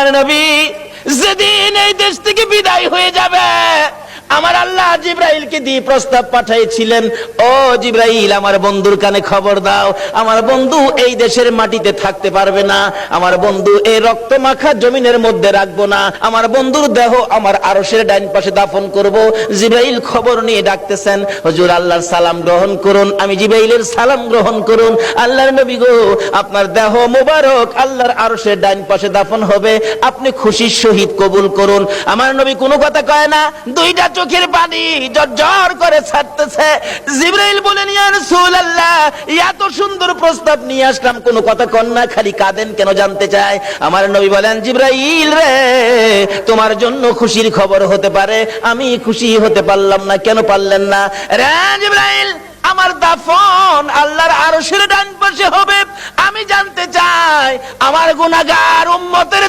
আমার নবী যেদিন এই দেশ থেকে বিদায় হয়ে যাবে, আমার আল্লাহ জিবরাইলকে দিয়ে প্রস্তাব পাঠিয়েছিলেন, ও জিবরাইল, আমার বন্ধুর কানে খবর দাও, আমার বন্ধু এই দেশের মাটিতে থাকতে পারবে না, আমার বন্ধু এই রক্ত মাখা জমিনের মধ্যে রাখবো না, আমার বন্ধুর দেহ আমার আরশের ডাইন পাশে দাফন করব। জিবরাইল খবর নিয়ে ডাকতেছেন, হুজুর আল্লাহর সালাম গ্রহণ করুন। আমি জিবরাইলের সালাম গ্রহণ করুন। আল্লাহর নবী গো, আপনার দেহ মোবারক আল্লাহর আরশের ডাইন পাশে দাফন হবে, আপনি খুশির সহিত কবুল করুন। আমার নবী কোনো কথা কয় না, দুইটা চোখের পানি জর্জর করে ছাড়তেছে। জিবরাইল বলেন, ইয়া রাসূলুল্লাহ, এত সুন্দর প্রস্তাব নিয়ে আসলাম, কোনো কথা কন না, খালি কাঁদেন কেন জানতে চাই। আমার নবী বলেন, জিবরাইল রে, তোমার জন্য খুশির খবর হতে পারে, আমি খুশি হতে পারলাম না। কেন পারলেন না? রে জিবরাইল, আমার দাফন আল্লাহর আরশের ডান পাশে হবে, আমি জানতে চাই আমার গুনাহগার উম্মতের